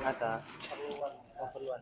Ada keperluan.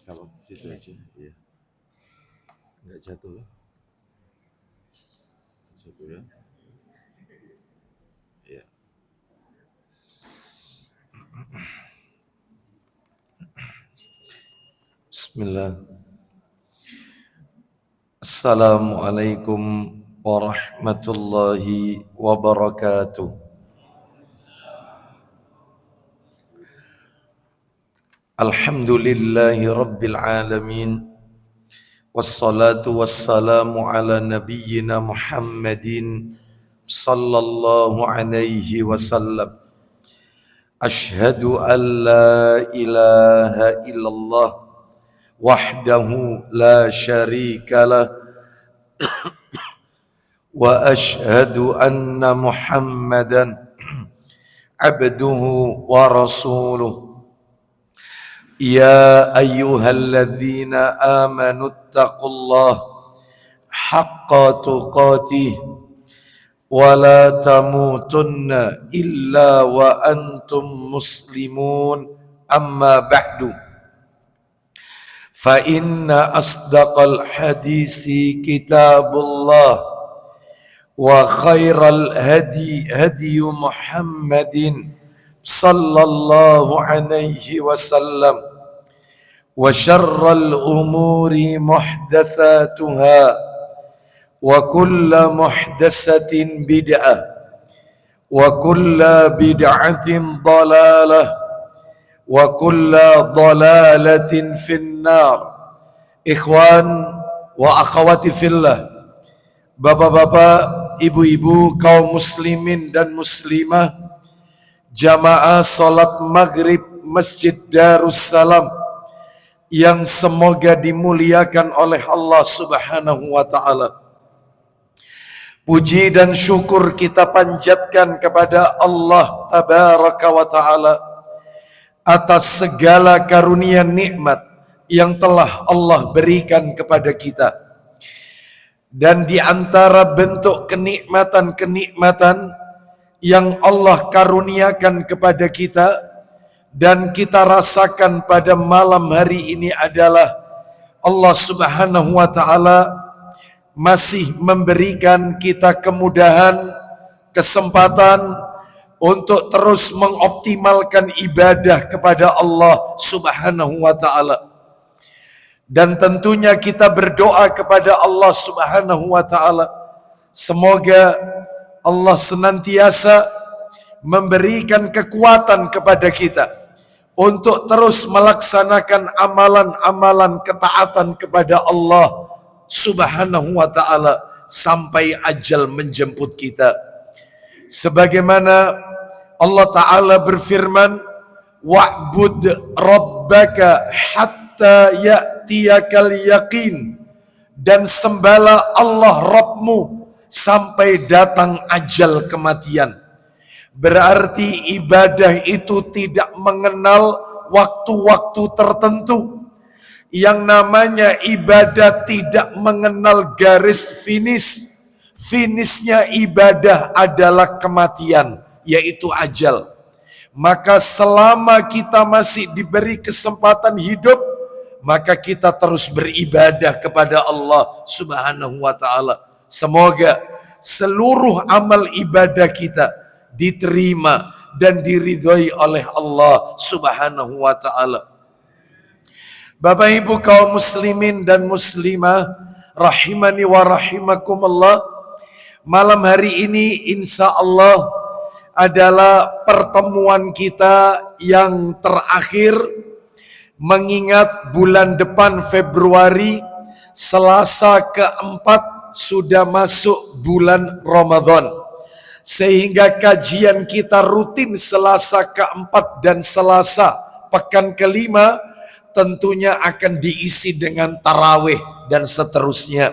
Kalau situ aja, ya. Enggak jatuh. Jatuh ya. Ya. Bismillah. Assalamualaikum warahmatullahi wabarakatuh. Alhamdulillahi rabbil alamin. Wassalatu wassalamu ala nabiyyina Muhammadin sallallahu alaihi wasallam. Ashhadu an la ilaha illallah wahdahu la syarika lah wa ashhadu anna Muhammadan abduhu wa rasuluh. Ya ayyuhalladzina amanu ittaqullaha haqqa tuqatih wa la tamutunna illa wa antum muslimun, amma ba'du. Fa inna asdaqal hadisi kitabullah wa khairal hadi hadi Muhammadin sallallahu alaihi wasallam wa syarral umuri muhdatsatuha wa kullu muhdatsatin bid'ah wa kullu bid'atin dhalalah wa kullu dhalalatin finnar. Ikhwan wa akhwati fillah, bapak-bapak, ibu-ibu, kaum muslimin dan muslimah, jamaah salat maghrib Masjid Darussalam yang semoga dimuliakan oleh Allah Subhanahu wa ta'ala. Puji dan syukur kita panjatkan kepada Allah Tabaraka wa ta'ala atas segala karunia nikmat yang telah Allah berikan kepada kita. Dan di antara bentuk kenikmatan-kenikmatan yang Allah karuniakan kepada kita dan kita rasakan pada malam hari ini adalah Allah Subhanahu wa ta'ala masih memberikan kita kemudahan, kesempatan untuk terus mengoptimalkan ibadah kepada Allah Subhanahu wa ta'ala. Dan tentunya kita berdoa kepada Allah Subhanahu wa ta'ala, semoga Allah senantiasa memberikan kekuatan kepada kita untuk terus melaksanakan amalan-amalan ketaatan kepada Allah Subhanahu wa ta'ala sampai ajal menjemput kita. Sebagaimana Allah Ta'ala berfirman, wa'bud rabbaka hatta ya'tiyakal yaqin, dan sembahlah Allah Rabbmu sampai datang ajal kematian. Berarti ibadah itu tidak mengenal waktu-waktu tertentu. Yang namanya ibadah tidak mengenal garis finish. Finishnya ibadah adalah kematian, yaitu ajal. Maka selama kita masih diberi kesempatan hidup, maka kita terus beribadah kepada Allah Subhanahu wa ta'ala. Semoga seluruh amal ibadah kita diterima dan diridhoi oleh Allah Subhanahu wa ta'ala. Bapak Ibu kaum muslimin dan muslimah rahimani wa rahimakumullah, malam hari ini insya Allah adalah pertemuan kita yang terakhir mengingat bulan depan Februari, Selasa keempat sudah masuk bulan Ramadan. Sehingga kajian kita rutin Selasa keempat dan Selasa pekan kelima tentunya akan diisi dengan tarawih dan seterusnya.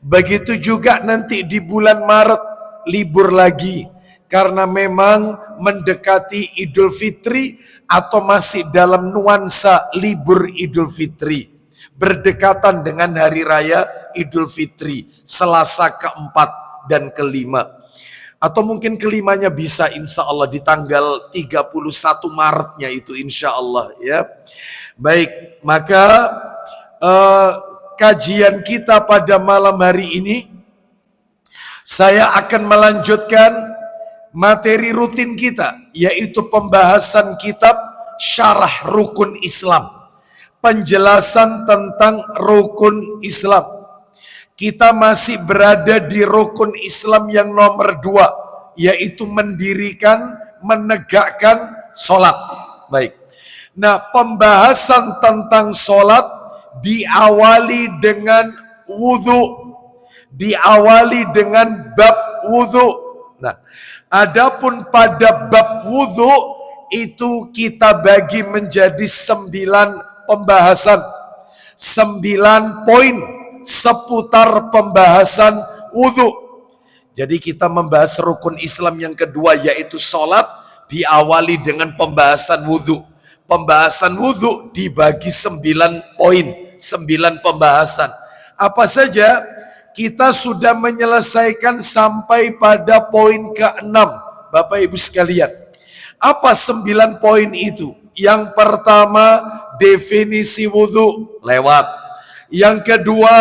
Begitu juga nanti di bulan Maret libur lagi karena memang mendekati Idul Fitri atau masih dalam nuansa libur Idul Fitri, berdekatan dengan hari raya Idul Fitri Selasa keempat dan kelima. Atau mungkin kelimanya bisa insya Allah di tanggal 31 Maretnya itu insya Allah ya. Baik, maka kajian kita pada malam hari ini saya akan melanjutkan materi rutin kita, yaitu pembahasan kitab Syarah Rukun Islam, penjelasan tentang rukun Islam. Kita masih berada di rukun Islam yang nomor 2, yaitu mendirikan, menegakkan sholat. Baik. Nah, pembahasan tentang sholat diawali dengan wudhu, diawali dengan bab wudhu. Nah, adapun pada bab wudhu itu kita bagi menjadi 9 pembahasan, 9 poin seputar pembahasan wudhu. Jadi kita membahas rukun Islam yang kedua yaitu sholat, diawali dengan pembahasan wudhu. Pembahasan wudhu dibagi 9 poin, 9 pembahasan. Apa saja? Kita sudah menyelesaikan sampai pada poin ke-6, Bapak Ibu sekalian. Apa 9 poin itu? Yang pertama, definisi wudhu, lewat. Yang kedua,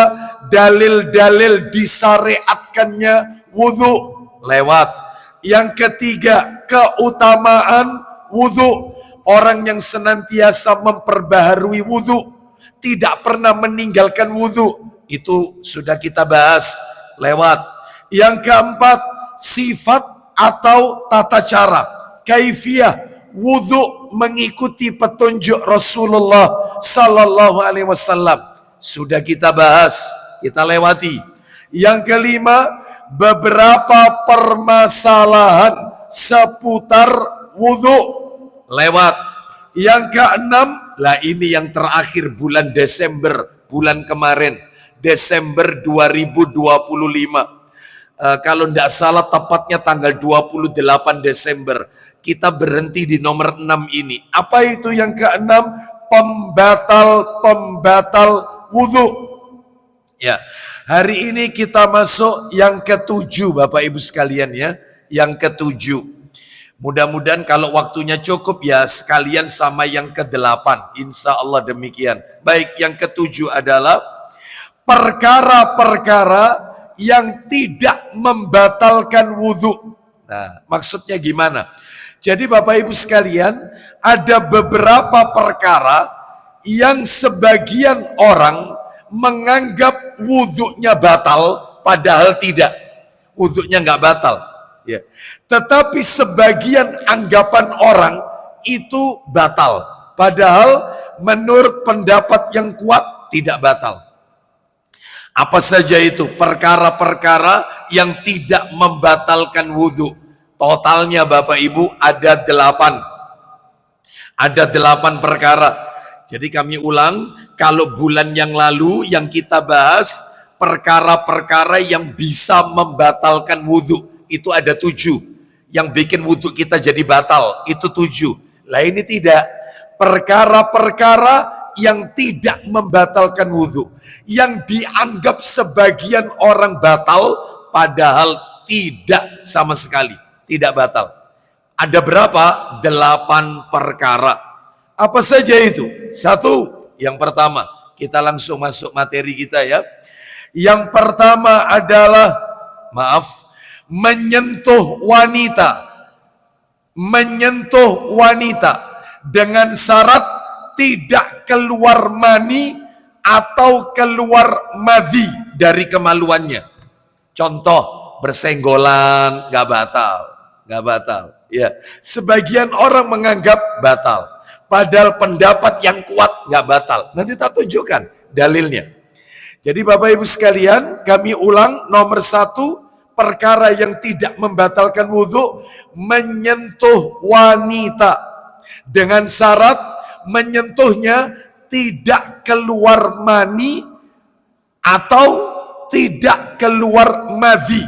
dalil-dalil disyariatkannya wudhu, lewat. Yang ketiga, keutamaan wudhu. Orang yang senantiasa memperbaharui wudhu, tidak pernah meninggalkan wudhu, itu sudah kita bahas, lewat. Yang keempat, sifat atau tata cara, kaifiyah wudhu mengikuti petunjuk Rasulullah Sallallahu Alaihi Wasallam. Sudah kita bahas, kita lewati. Yang kelima, beberapa permasalahan seputar wudhu, lewat. Yang keenam, lah ini yang terakhir bulan Desember, bulan kemarin, Desember 2025. Kalau tidak salah tepatnya tanggal 28 Desember. Kita berhenti di nomor 6 ini. Apa itu yang keenam? Pembatal wudhu. Ya, hari ini kita masuk yang ke-7 Bapak Ibu sekalian ya. Yang ke-7. Mudah-mudahan kalau waktunya cukup ya sekalian sama yang ke-8. Insya Allah demikian. Baik, yang ke-7 adalah perkara-perkara yang tidak membatalkan wudhu. Nah, maksudnya gimana? Jadi Bapak Ibu sekalian, ada beberapa perkara yang sebagian orang menganggap wudhunya batal, padahal tidak. Wudhunya nggak batal. Ya. Tetapi sebagian anggapan orang itu batal. Padahal menurut pendapat yang kuat tidak batal. Apa saja itu? Perkara-perkara yang tidak membatalkan wudhu. Totalnya Bapak Ibu ada 8. Ada 8 perkara. Jadi kami ulang, kalau bulan yang lalu yang kita bahas perkara-perkara yang bisa membatalkan wudhu. Itu ada 7. Yang bikin wudhu kita jadi batal, itu 7. Lah ini tidak. Perkara-perkara yang tidak membatalkan wudhu. Yang dianggap sebagian orang batal, padahal tidak sama sekali. Tidak batal. Ada berapa? 8 perkara. Apa saja itu? 1, yang pertama. Kita langsung masuk materi kita ya. Yang pertama adalah, menyentuh wanita dengan syarat tidak keluar mani atau keluar madhi dari kemaluannya. Contoh, bersenggolan nggak batal. Ya, sebagian orang menganggap batal, padahal pendapat yang kuat nggak batal. Nanti tak tunjukkan dalilnya. Jadi Bapak Ibu sekalian, kami ulang, nomor 1, perkara yang tidak membatalkan wudhu, menyentuh wanita dengan syarat menyentuhnya tidak keluar mani atau tidak keluar madhi.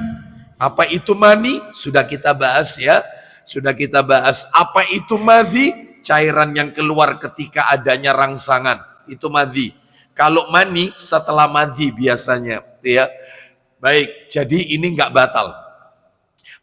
Apa itu mani? Sudah kita bahas ya. Sudah kita bahas apa itu madhi, cairan yang keluar ketika adanya rangsangan, itu madhi. Kalau mani setelah madhi biasanya, ya. Baik, jadi ini nggak batal.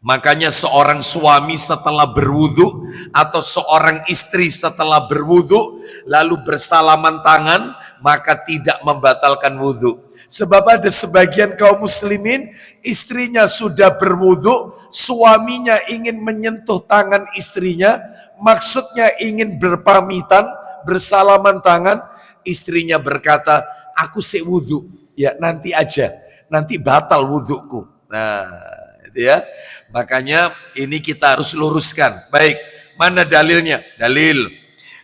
Makanya seorang suami setelah berwudu atau seorang istri setelah berwudu lalu bersalaman tangan, maka tidak membatalkan wudu. Sebab ada sebagian kaum muslimin, istrinya sudah berwudu, suaminya ingin menyentuh tangan istrinya, maksudnya ingin berpamitan, bersalaman tangan, istrinya berkata, aku sik wudu, ya nanti aja, nanti batal wuduku. Nah, itu ya. Makanya ini kita harus luruskan. Baik, mana dalilnya? Dalil.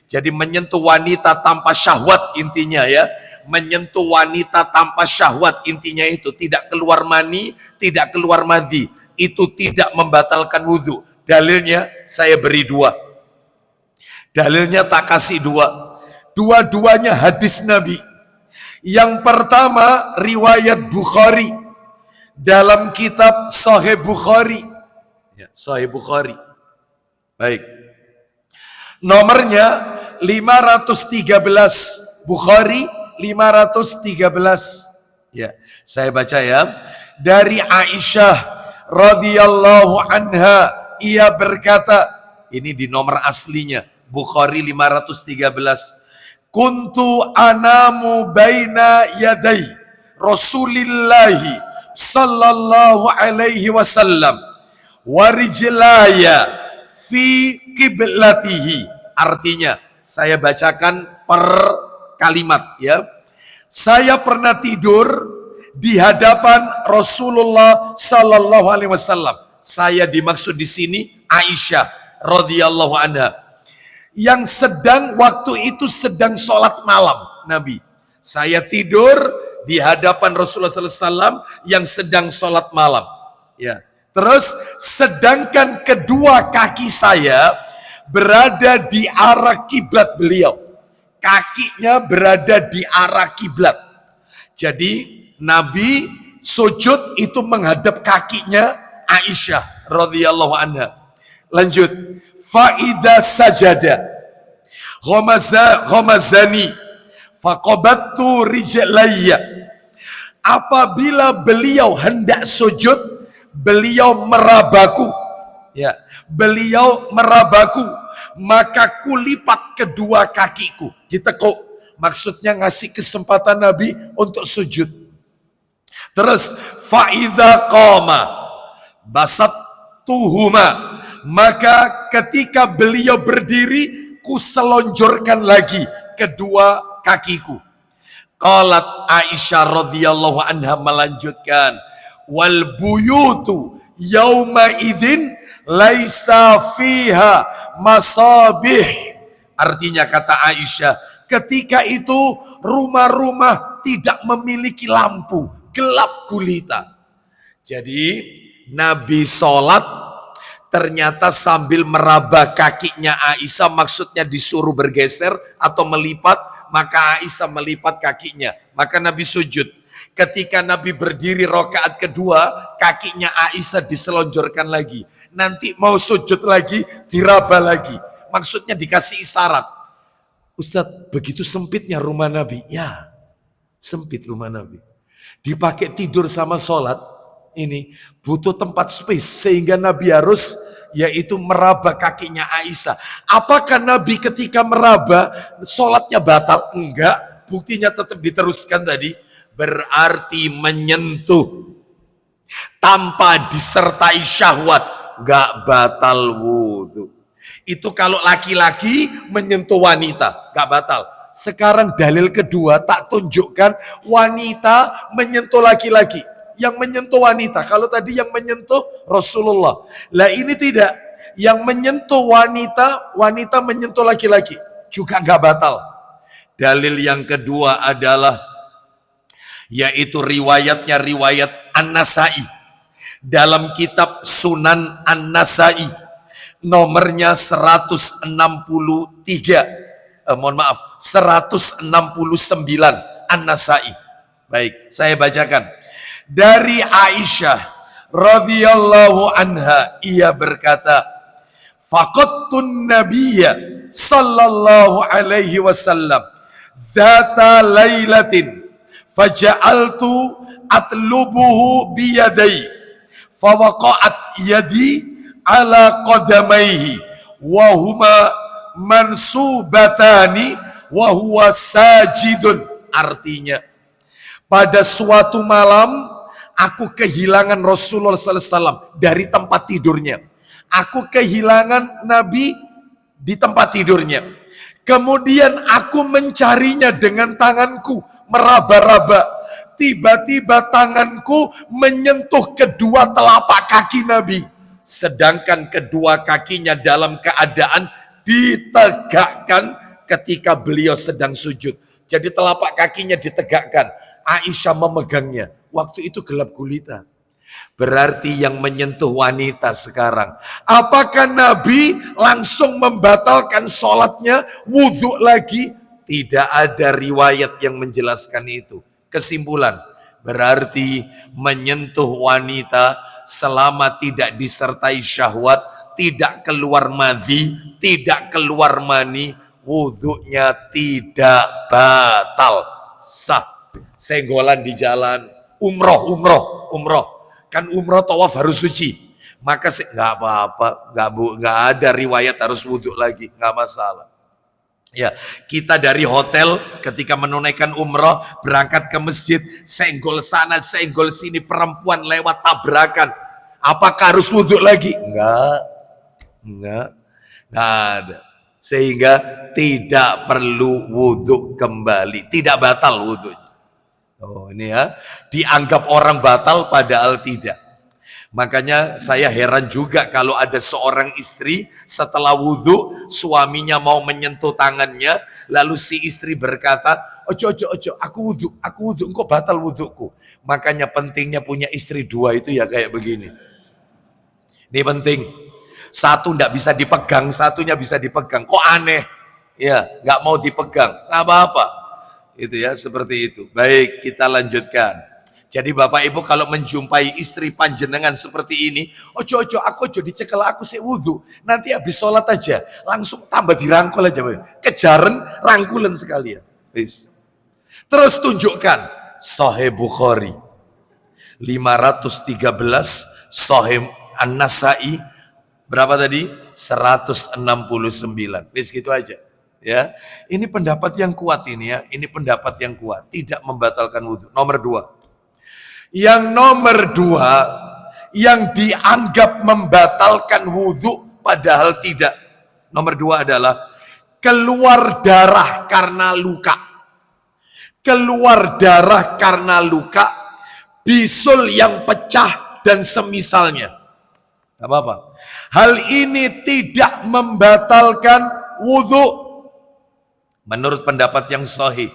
Jadi menyentuh wanita tanpa syahwat intinya ya. Menyentuh wanita tanpa syahwat intinya itu tidak keluar mani, tidak keluar madhi. Itu tidak membatalkan wudhu. Dalilnya saya beri 2. Dalilnya tak kasih 2. Dua-duanya hadis Nabi. Yang pertama riwayat Bukhari dalam kitab Sahih Bukhari. Ya, Sahih Bukhari. Baik. Nomornya 513. Bukhari 513. Ya, saya baca ya. Dari Aisyah radhiyallahu anha, ia berkata, ini di nomor aslinya, Bukhari 513. Kuntu anamu baina yaday Rasulillahi sallallahu alaihi wasallam warijlaya fi qiblatihi. Artinya, saya bacakan per kalimat ya. Saya pernah tidur di hadapan Rasulullah sallallahu alaihi wasallam. Saya dimaksud di sini Aisyah radhiyallahu anha. Yang sedang waktu itu sedang sholat malam Nabi. Saya tidur di hadapan Rasulullah sallallahu alaihi wasallam yang sedang sholat malam. Ya. Terus sedangkan kedua kaki saya berada di arah kiblat beliau. Kakinya berada di arah kiblat. Jadi Nabi sujud itu menghadap kakinya Aisyah radhiyallahu anha. Lanjut. Faida sajada ghamazani faqabattu rijlayya. Apabila beliau hendak sujud, beliau merabaku, ya, beliau merabaku, maka kulipat kedua kakiku, ditekuk, maksudnya ngasih kesempatan Nabi untuk sujud. Terus faida qama basattuhuma, maka ketika beliau berdiri, kuselonjorkan lagi kedua kakiku. Qalat Aisyah radhiyallahu anha melanjutkan, wal buyutu yauma idzin laisa fiha masabih. Artinya kata Aisyah, ketika itu rumah-rumah tidak memiliki lampu, gelap gulita. Jadi Nabi sholat ternyata sambil meraba kakinya Aisyah, maksudnya disuruh bergeser atau melipat, maka Aisyah melipat kakinya, maka Nabi sujud. Ketika Nabi berdiri rakaat kedua, kakinya Aisyah diselonjorkan lagi. Nanti mau sujud lagi, diraba lagi. Maksudnya dikasih isyarat. Ustadz, begitu sempitnya rumah Nabi. Ya, sempit rumah Nabi. Dipakai tidur sama sholat, ini butuh tempat space. Sehingga Nabi harus, yaitu meraba kakinya Aisyah. Apakah Nabi ketika meraba, sholatnya batal? Enggak, buktinya tetap diteruskan tadi. Berarti menyentuh. tanpa disertai syahwat, nggak batal wudhu. Itu kalau laki-laki menyentuh wanita, nggak batal. Sekarang dalil kedua tak tunjukkan wanita menyentuh laki-laki. Yang menyentuh wanita, kalau tadi yang menyentuh Rasulullah. Lah ini tidak, yang menyentuh wanita, wanita menyentuh laki-laki, juga nggak batal. Dalil yang kedua adalah yaitu riwayatnya riwayat An-Nasai dalam kitab Sunan An-Nasai nomornya 163 169 An-Nasai. Baik, saya bacakan dari Aisyah radhiyallahu anha, ia berkata, faqattun nabiyya sallallahu alaihi wasallam dzata lailatin faja'altu atlubuhu biyadai fawaqa'at yadi ala qadamaihi wa huma mansubatani wa huwa sajidun. Artinya, pada suatu malam aku kehilangan Rasulullah SAW dari tempat tidurnya. Aku kehilangan Nabi di tempat tidurnya. Kemudian aku mencarinya dengan tanganku, meraba-raba. Tiba-tiba tanganku menyentuh kedua telapak kaki Nabi. Sedangkan kedua kakinya dalam keadaan ditegakkan ketika beliau sedang sujud. Jadi telapak kakinya ditegakkan. Aisyah memegangnya. Waktu itu gelap gulita. Berarti yang menyentuh wanita sekarang. Apakah Nabi langsung membatalkan sholatnya, wudhu lagi? Tidak ada riwayat yang menjelaskan itu. Kesimpulan, berarti menyentuh wanita selama tidak disertai syahwat, tidak keluar madhi, tidak keluar mani, wudhunya tidak batal, sah. Senggolan di jalan, umroh. Kan umroh tawaf harus suci. Maka nggak apa-apa, nggak ada riwayat harus wudhu lagi, nggak masalah. Ya, kita dari hotel ketika menunaikan umroh berangkat ke masjid, senggol sana, senggol sini, perempuan lewat tabrakan. Apakah harus wudhu lagi? Enggak ada. Sehingga tidak perlu wudhu kembali, tidak batal wudhunya. Oh ini ya, dianggap orang batal padahal tidak. Makanya saya heran juga kalau ada seorang istri setelah wudhu, suaminya mau menyentuh tangannya, lalu si istri berkata, ojo, aku wudhu, engkau batal wudhuku. Makanya pentingnya punya istri dua itu ya kayak begini. Ini penting. Satu nggak bisa dipegang, satunya bisa dipegang. Kok aneh? Ya, nggak mau dipegang, nggak apa-apa. Itu ya, seperti itu. Baik, kita lanjutkan. Jadi Bapak Ibu kalau menjumpai istri panjenengan seperti ini, ojo dicekel aku sih wudhu. Nanti habis sholat aja, langsung tambah dirangkul aja. Kejaran, rangkulan sekalian. Terus tunjukkan Sahih Bukhari 513, Sahih An-Nasai berapa tadi? 169. Wis gitu aja. Ya, ini pendapat yang kuat ini ya. Ini pendapat yang kuat, tidak membatalkan wudhu. Nomor 2. Yang nomor 2 yang dianggap membatalkan wudhu padahal tidak. Nomor 2 adalah keluar darah karena luka. Keluar darah karena luka, bisul yang pecah dan semisalnya. Gak apa-apa. Hal ini tidak membatalkan wudhu. Menurut pendapat yang sahih,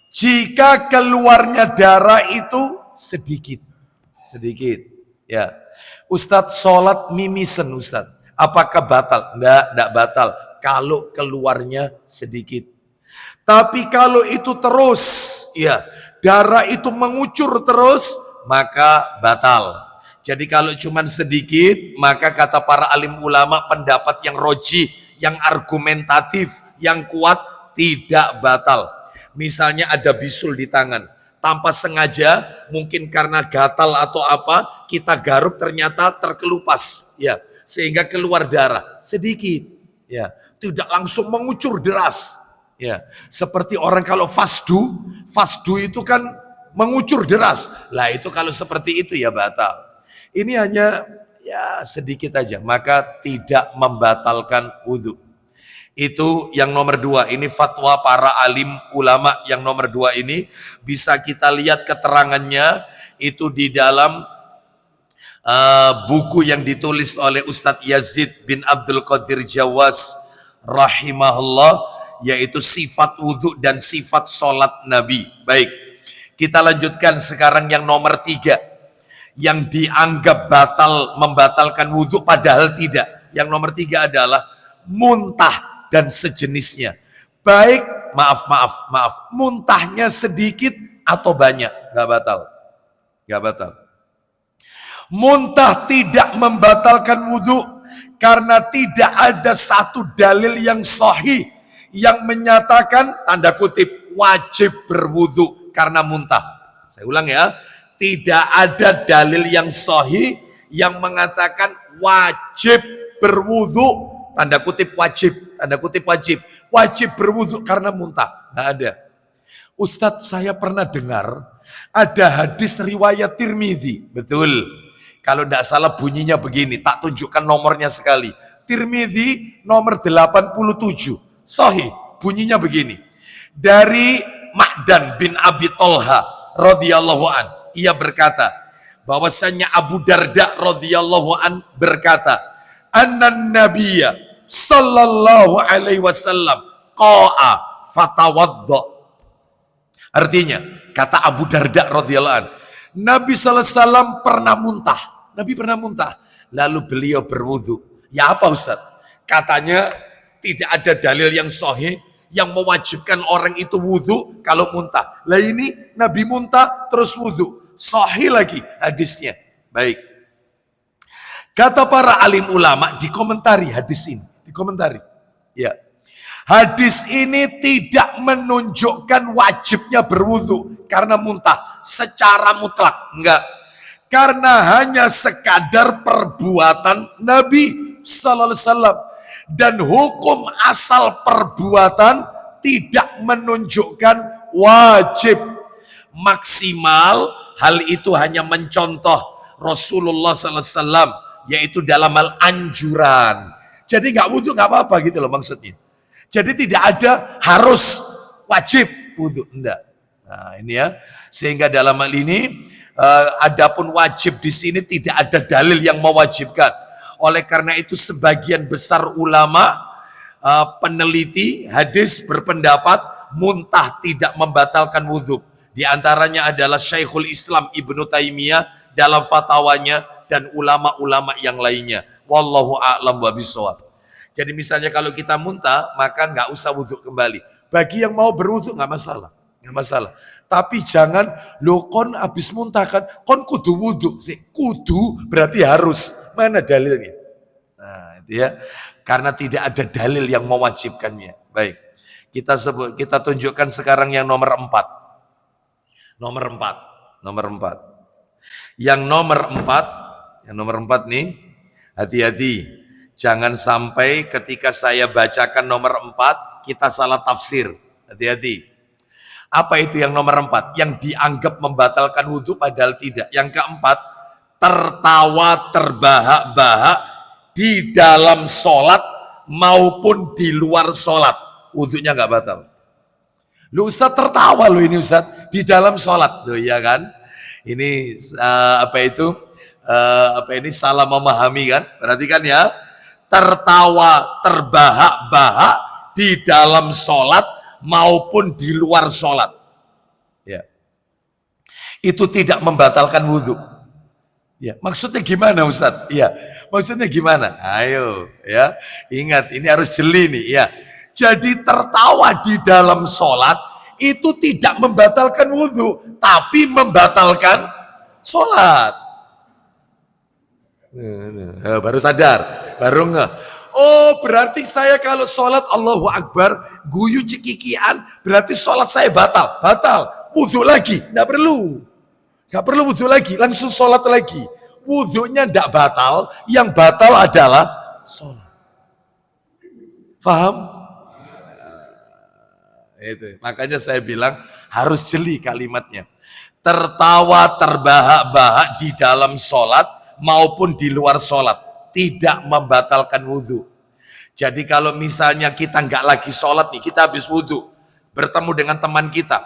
jika keluarnya darah itu sedikit, ya. Ustadz sholat mimisen Ustadz, apakah batal? Enggak batal kalau keluarnya sedikit. Tapi kalau itu terus, ya, darah itu mengucur terus, maka batal. Jadi kalau cuman sedikit, maka kata para alim ulama pendapat yang rojih, yang argumentatif, yang kuat, tidak batal. Misalnya ada bisul di tangan, tanpa sengaja, mungkin karena gatal atau apa, kita garuk ternyata terkelupas, ya, sehingga keluar darah sedikit, ya, tidak langsung mengucur deras, ya. Seperti orang kalau fasdu itu kan mengucur deras. Lah itu kalau seperti itu ya batal. Ini hanya ya sedikit aja, maka tidak membatalkan wudhu. Itu yang nomor 2. Ini fatwa para alim ulama yang nomor 2 ini. Bisa kita lihat keterangannya itu di dalam buku yang ditulis oleh Ustadz Yazid bin Abdul Qadir Jawas rahimahullah, yaitu sifat wudhu dan sifat sholat Nabi. Baik, kita lanjutkan sekarang yang nomor 3. Yang dianggap membatalkan wudhu padahal tidak. Yang nomor 3 adalah muntah dan sejenisnya. Baik, maaf, muntahnya sedikit atau banyak, nggak batal. Muntah tidak membatalkan wudhu karena tidak ada satu dalil yang sahih yang menyatakan tanda kutip wajib berwudhu karena muntah. Saya ulang ya, tidak ada dalil yang sahih yang mengatakan wajib berwudhu tanda kutip wajib berwudhu karena muntah. Nggak ada. Ustadz, saya pernah dengar ada hadis riwayat Tirmidzi. Betul. Kalau tidak salah bunyinya begini, tak tunjukkan nomornya sekali. Tirmidzi nomor 87. Sahih, bunyinya begini. Dari Ma'dan bin Abi Tolha radhiyallahu an, ia berkata bahwasanya Abu Darda radhiyallahu an berkata, "Annan nabiyya sallallahu alaihi wasallam qa'a fatawadda." Artinya, kata Abu Darda radhiyallahu an, Nabi sallallahu alaihi wasallam pernah muntah. Nabi pernah muntah, lalu beliau berwudu. Ya apa Ustaz? Katanya tidak ada dalil yang sahih yang mewajibkan orang itu wudu kalau muntah. Lah ini Nabi muntah terus wudu. Sahih lagi hadisnya. Baik. Kata para alim ulama dikomentari hadis ini. Dikomentari. Ya. Hadis ini tidak menunjukkan wajibnya berwudu karena muntah secara mutlak. Enggak. Karena hanya sekadar perbuatan Nabi sallallahu alaihi wasallam. Dan hukum asal perbuatan tidak menunjukkan wajib. Maksimal hal itu hanya mencontoh Rasulullah sallallahu alaihi wasallam, yaitu dalam hal anjuran. Jadi nggak wudu nggak apa-apa gitu loh maksudnya. Jadi tidak ada harus wajib wudu, enggak. Nah ini ya, sehingga dalam hal ini adapun wajib di sini tidak ada dalil yang mewajibkan. Oleh karena itu sebagian besar ulama peneliti hadis berpendapat muntah tidak membatalkan wudhu. Di antaranya adalah Syekhul Islam Ibnu Taimiyah dalam fatwanya dan ulama-ulama yang lainnya. Wallahu a'lam bishawab. Jadi misalnya kalau kita muntah maka nggak usah wudhu kembali. Bagi yang mau berwudhu nggak masalah, nggak masalah. Tapi jangan lo kon habis muntah kan, kon kudu wudhu sih. Kudu berarti harus. Mana dalilnya? Nah itu ya. Karena tidak ada dalil yang mewajibkannya. Baik. Kita tunjukkan sekarang yang nomor 4. Nomor 4. Yang nomor 4 nih, hati-hati. Jangan sampai ketika saya bacakan nomor 4 kita salah tafsir. Hati-hati. Apa itu yang nomor 4? Yang dianggap membatalkan wudhu padahal tidak. Yang keempat, tertawa terbahak-bahak di dalam sholat maupun di luar sholat. Wudhunya nggak batal. Lu Ustaz tertawa lu ini Ustaz di dalam sholat. Loh iya kan? Ini ini salah memahami kan? Perhatikan ya. Tertawa terbahak-bahak di dalam sholat maupun di luar sholat. Ya. Itu tidak membatalkan wudhu. Ya. Maksudnya gimana Ustaz? Ya. Maksudnya gimana? Ayo ya. Ingat ini harus jeli nih ya. Jadi tertawa di dalam sholat itu tidak membatalkan wudhu, tapi membatalkan sholat. Baru sadar, baru nggak. Oh berarti saya kalau sholat Allahu Akbar guyu cekikian berarti sholat saya batal. Batal, wudhu lagi, nggak perlu wudhu lagi, langsung sholat lagi. Wudhunya nggak batal, yang batal adalah sholat. Paham? Itu makanya saya bilang harus jeli kalimatnya. Tertawa terbahak-bahak di dalam sholat maupun di luar sholat. Tidak membatalkan wudhu. Jadi kalau misalnya kita nggak lagi sholat nih, kita habis wudhu, bertemu dengan teman kita,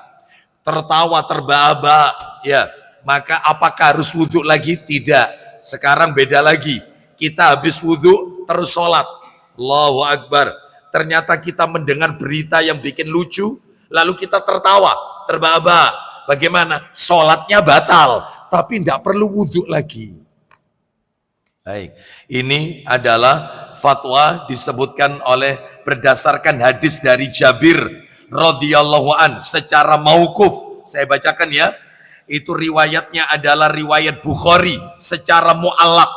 tertawa, terbahak-bahak, ya, maka apakah harus wudhu lagi? Tidak. Sekarang beda lagi. Kita habis wudhu, terus sholat. Allahu Akbar. Ternyata kita mendengar berita yang bikin lucu, lalu kita tertawa, terbahak-bahak. Bagaimana? Sholatnya batal, tapi tidak perlu wudhu lagi. Baik, ini adalah fatwa disebutkan oleh berdasarkan hadis dari Jabir radhiyallahu an secara mauquf. Saya bacakan ya. Itu riwayatnya adalah riwayat Bukhari secara mu'allaq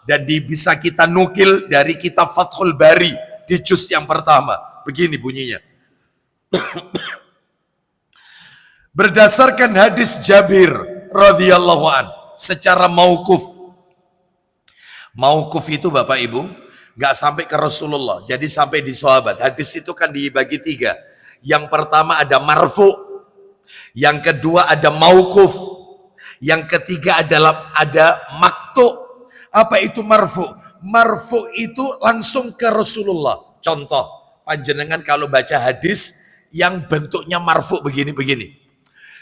dan bisa kita nukil dari kitab Fathul Bari di juz yang pertama. Begini bunyinya. Berdasarkan hadis Jabir radhiyallahu an secara mauquf. Mauquf itu Bapak Ibu nggak sampai ke Rasulullah, jadi sampai di sahabat. Hadis itu kan dibagi 3. Yang pertama ada marfu, yang kedua ada mauquf, yang ketiga adalah ada maktu. Apa itu marfu? Marfu itu langsung ke Rasulullah. Contoh, panjenengan kalau baca hadis yang bentuknya marfu begini-begini.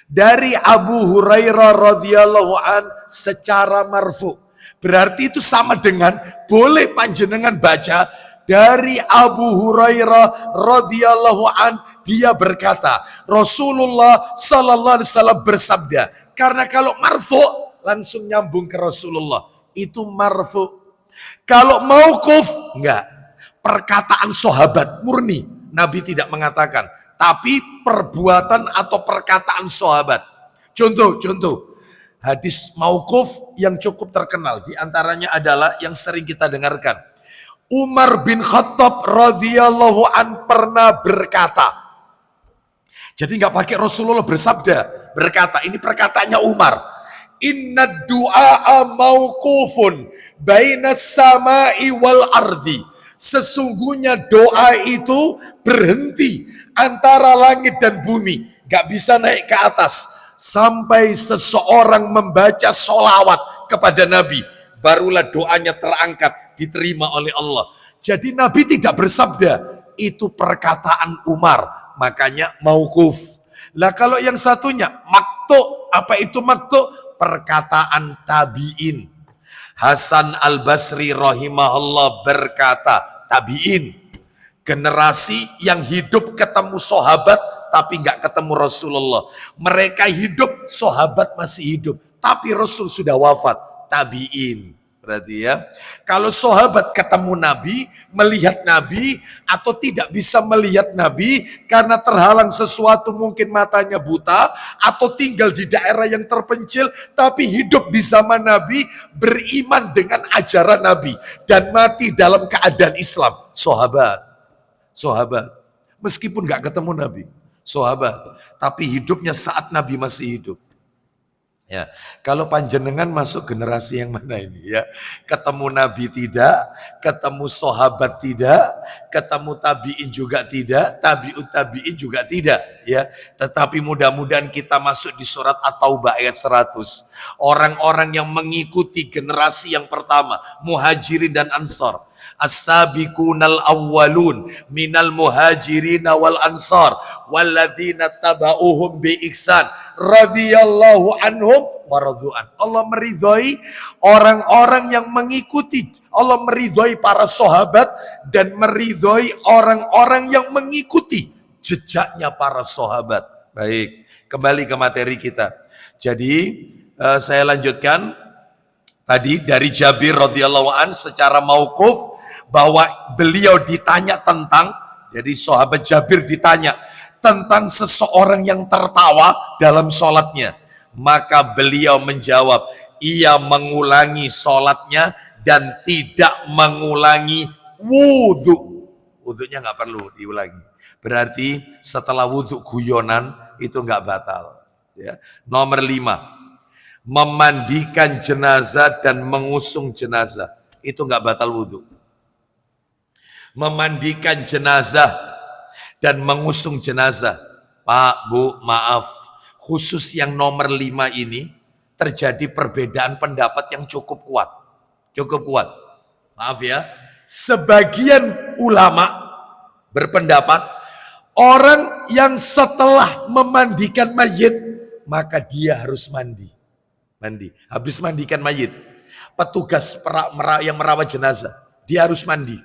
Dari Abu Hurairah radhiyallahu an secara marfu. Berarti itu sama dengan boleh panjenengan baca dari Abu Hurairah radhiyallahu an, dia berkata Rasulullah sallallahu alaihi wasallam bersabda. Karena kalau marfu langsung nyambung ke Rasulullah, itu marfu. Kalau mauquf enggak, perkataan sahabat murni, Nabi tidak mengatakan, tapi perbuatan atau perkataan sahabat. Contoh hadis mauquf yang cukup terkenal, di antaranya adalah yang sering kita dengarkan. Umar bin Khattab radhiyallahu an pernah berkata. Jadi nggak pakai Rasulullah bersabda, berkata. Ini perkataannya Umar. Inna du'a mauqufun bainas samai wal ardi. Sesungguhnya doa itu berhenti antara langit dan bumi, nggak bisa naik ke atas. Sampai seseorang membaca sholawat kepada Nabi, barulah doanya terangkat, diterima oleh Allah. Jadi Nabi tidak bersabda, itu perkataan Umar, makanya mauquf. Lah kalau yang satunya maktu, apa itu maktu? Perkataan tabi'in. Hasan al-Basri rahimahullah berkata, tabi'in, generasi yang hidup ketemu sahabat tapi nggak ketemu Rasulullah. Mereka hidup, sahabat masih hidup, tapi Rasul sudah wafat. Tabi'in. Berarti ya, kalau sahabat ketemu Nabi, melihat Nabi, atau tidak bisa melihat Nabi karena terhalang sesuatu, mungkin matanya buta, atau tinggal di daerah yang terpencil, tapi hidup di zaman Nabi, beriman dengan ajaran Nabi, dan mati dalam keadaan Islam. Sahabat. Meskipun nggak ketemu Nabi. Sahabat, tapi hidupnya saat Nabi masih hidup. Ya, kalau panjenengan masuk generasi yang mana ini ya? Ketemu Nabi tidak, ketemu sahabat tidak, ketemu tabi'in juga tidak, tabi'ut tabi'in juga tidak, ya. Tetapi mudah-mudahan kita masuk di surat At-Taubah ayat 100. Orang-orang yang mengikuti generasi yang pertama, Muhajirin dan Ansar. As-sabiqunal awwalun minal muhajirin wal ansar walladzina tabauhum bi ihsan radhiyallahu anhum wa radu'an. Allah meridhai orang-orang yang mengikuti, Allah meridhai para sahabat dan meridhai orang-orang yang mengikuti jejaknya para sahabat. Baik, kembali ke materi kita. Jadi saya lanjutkan tadi dari Jabir radhiyallahu an secara mauquf, bahwa beliau ditanya tentang, jadi sahabat Jabir ditanya tentang seseorang yang tertawa dalam sholatnya. Maka beliau menjawab, ia mengulangi sholatnya dan tidak mengulangi wudhu. Wudhunya nggak perlu diulangi. Berarti setelah wudhu guyonan itu nggak batal. Ya. Nomor 5, memandikan jenazah dan mengusung jenazah itu nggak batal wudhu. Memandikan jenazah dan mengusung jenazah, Pak, Bu, maaf, khusus yang nomor 5 ini terjadi perbedaan pendapat yang cukup kuat. Cukup kuat. Maaf ya. Sebagian ulama berpendapat orang yang setelah memandikan mayit maka dia harus mandi. Habis mandikan mayit, petugas yang merawat jenazah, dia harus mandi.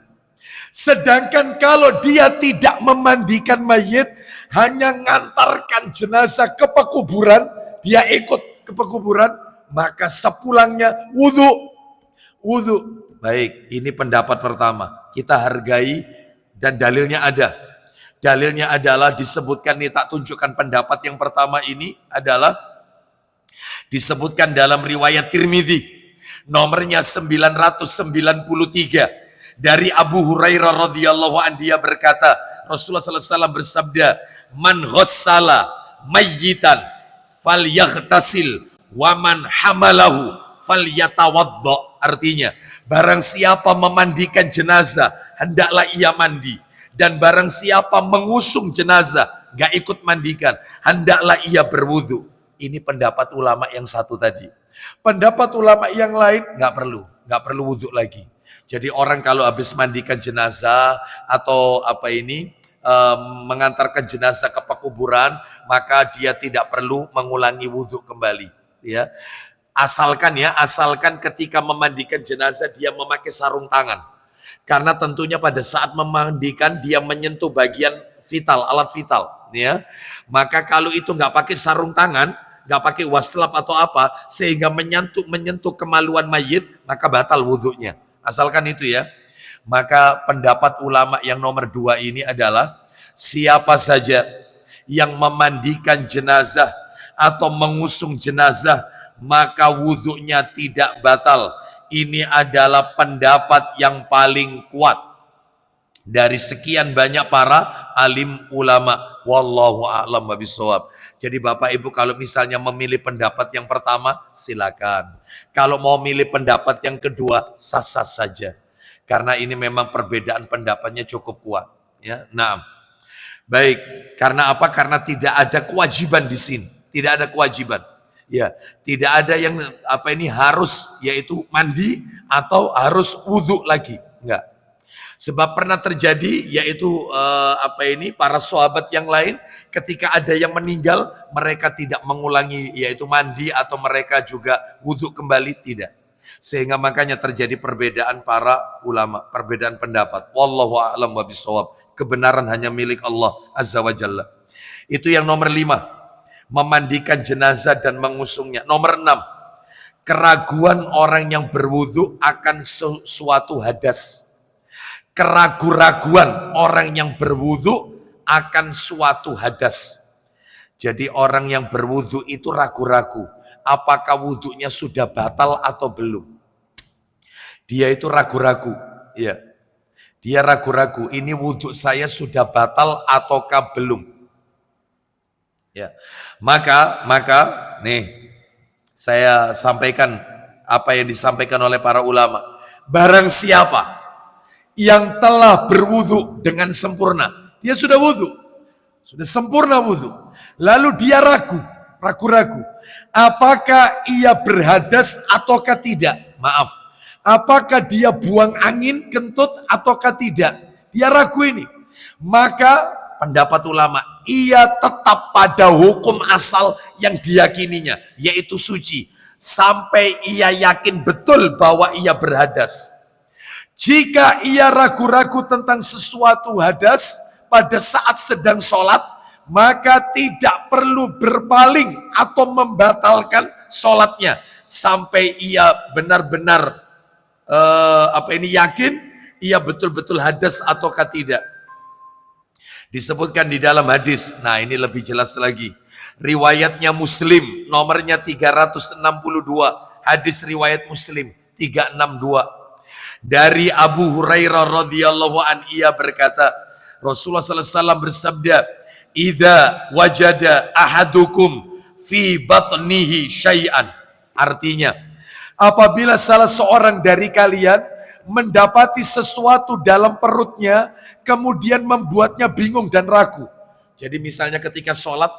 Sedangkan kalau dia tidak memandikan mayit, hanya ngantarkan jenazah ke pekuburan, dia ikut ke pekuburan, maka sepulangnya wudhu. Baik, ini pendapat pertama. Kita hargai dan dalilnya ada. Dalilnya adalah disebutkan, ini tak tunjukkan pendapat yang pertama ini adalah disebutkan dalam riwayat Tirmidzi nomornya 993 dari Abu Hurairah radhiyallahu anhu, dia berkata Rasulullah sallallahu alaihi wasallam bersabda, man ghassala mayyitan falyaghtasil wa man hamalahu falyatawadda. Artinya, barang siapa memandikan jenazah hendaklah ia mandi, dan barang siapa mengusung jenazah gak ikut mandikan hendaklah ia berwudu. Ini pendapat ulama yang satu tadi. Pendapat ulama yang lain nggak perlu wudhu lagi. Jadi orang kalau habis mandikan jenazah atau mengantarkan jenazah ke pekuburan, maka dia tidak perlu mengulangi wudhu kembali. Ya, asalkan ketika memandikan jenazah dia memakai sarung tangan. Karena tentunya pada saat memandikan dia menyentuh bagian vital, alat vital. Ya, maka kalau itu nggak pakai sarung tangan, nggak pakai waslap atau apa, sehingga menyentuh kemaluan mayit, maka batal wudhunya. Asalkan itu ya. Maka pendapat ulama yang nomor 2 ini adalah siapa saja yang memandikan jenazah atau mengusung jenazah, maka wudhunya tidak batal. Ini adalah pendapat yang paling kuat dari sekian banyak para alim ulama. Wallahu a'lam bishawab. Jadi Bapak Ibu kalau misalnya memilih pendapat yang pertama, silakan. Kalau mau milih pendapat yang kedua, sah-sah saja. Karena ini memang perbedaan pendapatnya cukup kuat. Ya, nah, baik. Karena apa? Karena tidak ada kewajiban di sini. Tidak ada kewajiban. Ya, tidak ada yang harus, yaitu mandi atau harus wudhu lagi. Enggak. Sebab pernah terjadi, yaitu para sahabat yang lain, ketika ada yang meninggal, mereka tidak mengulangi, yaitu mandi atau mereka juga wudhu kembali, tidak. Sehingga makanya terjadi perbedaan para ulama, perbedaan pendapat. Wallahu a'lam bishawab. Kebenaran hanya milik Allah Azza wa Jalla. Itu yang nomor 5. Memandikan jenazah dan mengusungnya. Nomor 6. Keraguan orang yang berwudhu akan suatu hadas. Keraguan orang yang berwudhu akan suatu hadas. Jadi orang yang berwudhu itu ragu-ragu. Apakah wudhunya sudah batal atau belum? Dia itu ragu-ragu. Ya. Dia ragu-ragu. Ini wudhu saya sudah batal ataukah belum? Ya. Maka nih saya sampaikan apa yang disampaikan oleh para ulama. Barang siapa yang telah berwudhu dengan sempurna, dia sudah wudhu, sudah sempurna wudhu. Lalu dia ragu-ragu. Apakah ia berhadas ataukah tidak? Maaf. Apakah dia buang angin kentut ataukah tidak? Dia ragu ini. Maka pendapat ulama, ia tetap pada hukum asal yang diyakininya, yaitu suci. Sampai ia yakin betul bahwa ia berhadas. Jika ia ragu-ragu tentang sesuatu hadas pada saat sedang sholat, maka tidak perlu berpaling atau membatalkan sholatnya sampai ia benar-benar yakin ia betul-betul hadas ataukah tidak. Disebutkan di dalam hadis. Nah, ini lebih jelas lagi. Riwayatnya Muslim, nomornya 362. Hadis riwayat Muslim 362. Dari Abu Hurairah radhiyallahu an, ia berkata, Rasulullah sallallahu alaihi wasallam bersabda, "Idza wajada ahadukum fi batnihi syai'an." Artinya, apabila salah seorang dari kalian mendapati sesuatu dalam perutnya, kemudian membuatnya bingung dan ragu. Jadi misalnya ketika sholat,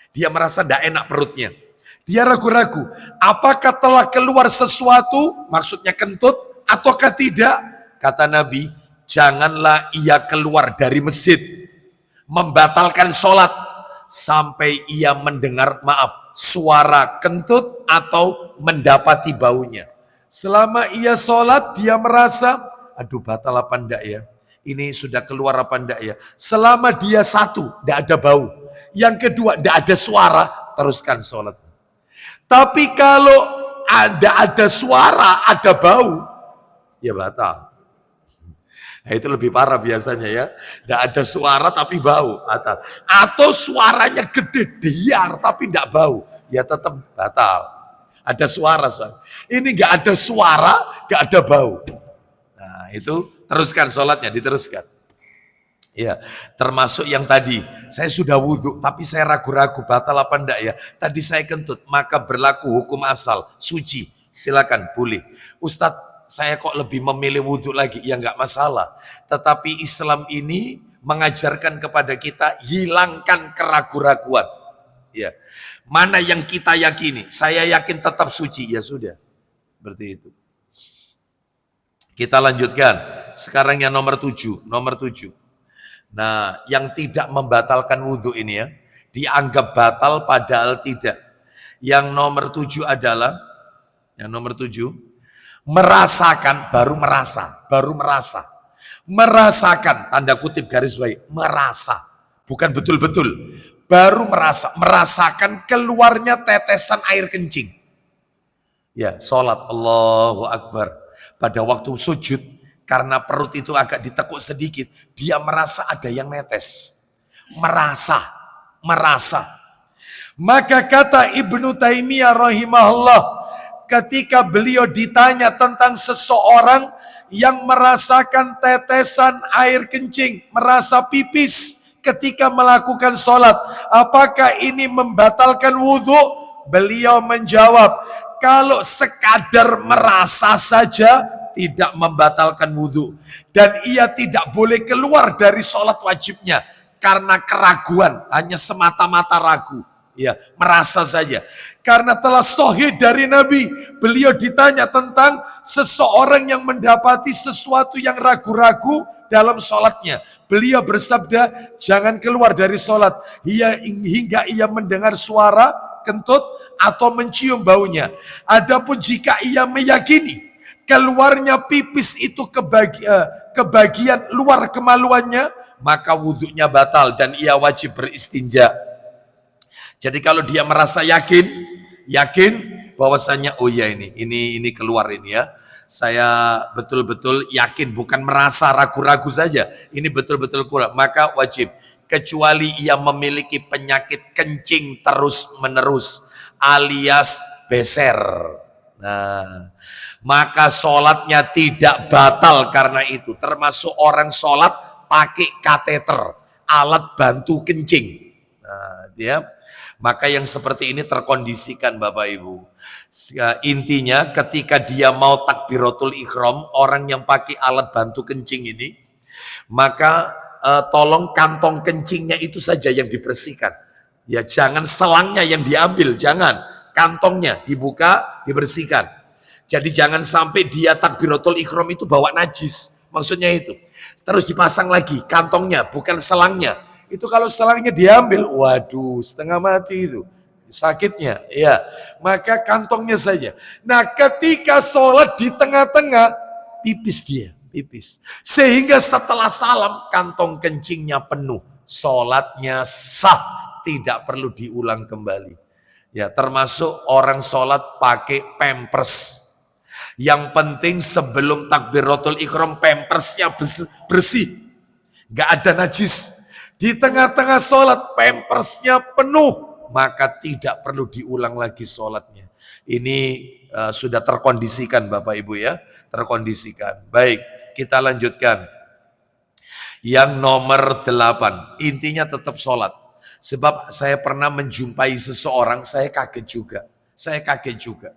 dia merasa tidak enak perutnya. Dia ragu-ragu, apakah telah keluar sesuatu, maksudnya kentut, ataukah tidak? Kata Nabi, janganlah ia keluar dari masjid, membatalkan sholat, sampai ia mendengar, suara kentut atau mendapati baunya. Selama ia sholat, dia merasa, aduh batal apa enggak ya? Ini sudah keluar apa enggak ya? Selama dia satu, enggak ada bau. Yang kedua, enggak ada suara, teruskan sholat. Tapi kalau ada suara, ada bau, ya batal. Nah, itu lebih parah biasanya ya. Enggak ada suara tapi bau, batal. Atau suaranya gede, diar tapi enggak bau, ya tetap batal. Ada suara. Ini enggak ada suara, enggak ada bau. Nah, itu teruskan sholatnya, diteruskan. Ya, termasuk yang tadi, saya sudah wudhu, tapi saya ragu-ragu batal apa enggak ya. Tadi saya kentut, maka berlaku hukum asal, suci. Silakan, boleh. Ustadz, saya kok lebih memilih wudhu lagi, ya enggak masalah. Tetapi Islam ini mengajarkan kepada kita, hilangkan keraguan-raguan. Ya, mana yang kita yakini, saya yakin tetap suci, ya sudah. Seperti itu. Kita lanjutkan. Sekarang yang nomor 7. Nah, yang tidak membatalkan wudhu ini ya, dianggap batal padahal tidak. Yang nomor 7 adalah, merasakan, baru merasa. Merasakan, tanda kutip garis bawahi, merasa. Bukan betul-betul. Baru merasakan keluarnya tetesan air kencing. Ya, sholat, Allahu Akbar. Pada waktu sujud, karena perut itu agak ditekuk sedikit, dia merasa ada yang netes. Merasa. Maka kata Ibnu Taimiyah rahimahullah, ketika beliau ditanya tentang seseorang yang merasakan tetesan air kencing, merasa pipis ketika melakukan sholat, apakah ini membatalkan wudhu? Beliau menjawab, kalau sekadar merasa saja tidak membatalkan wudhu. Dan ia tidak boleh keluar dari sholat wajibnya karena keraguan, hanya semata-mata ragu. Ya, merasa saja. Karena telah sahih dari Nabi, beliau ditanya tentang seseorang yang mendapati sesuatu yang ragu-ragu dalam sholatnya. Beliau bersabda, jangan keluar dari sholat hingga ia mendengar suara kentut atau mencium baunya. Adapun jika ia meyakini keluarnya pipis itu kebagian luar kemaluannya, maka wudhunya batal dan ia wajib beristinja. Jadi kalau dia merasa yakin bahwasanya, oh ya ini keluar ini ya, saya betul-betul yakin, bukan merasa ragu-ragu saja, ini betul-betul keluar, maka wajib. Kecuali ia memiliki penyakit kencing terus menerus alias beser. Nah, maka sholatnya tidak batal karena itu. Termasuk orang sholat pakai kateter, alat bantu kencing. Nah, maka yang seperti ini terkondisikan Bapak Ibu. Intinya ketika dia mau takbiratul ihram, orang yang pakai alat bantu kencing ini, maka tolong kantong kencingnya itu saja yang dibersihkan. Ya, jangan selangnya yang diambil, jangan. Kantongnya dibuka, dibersihkan. Jadi jangan sampai dia takbiratul ihram itu bawa najis. Maksudnya itu. Terus dipasang lagi kantongnya, bukan selangnya. Itu kalau selangnya diambil, waduh, setengah mati itu. Sakitnya, ya. Maka kantongnya saja. Nah, ketika sholat di tengah-tengah, pipis dia, pipis. Sehingga setelah salam, kantong kencingnya penuh. Sholatnya sah, tidak perlu diulang kembali. Ya, termasuk orang sholat pakai pampers. Yang penting sebelum takbiratul ihram pampersnya bersih. Gak ada najis. Di tengah-tengah sholat pampersnya penuh. Maka tidak perlu diulang lagi sholatnya. Ini sudah terkondisikan Bapak Ibu ya. Terkondisikan. Baik, kita lanjutkan. Yang nomor 8. Intinya tetap sholat. Sebab saya pernah menjumpai seseorang, saya kaget juga.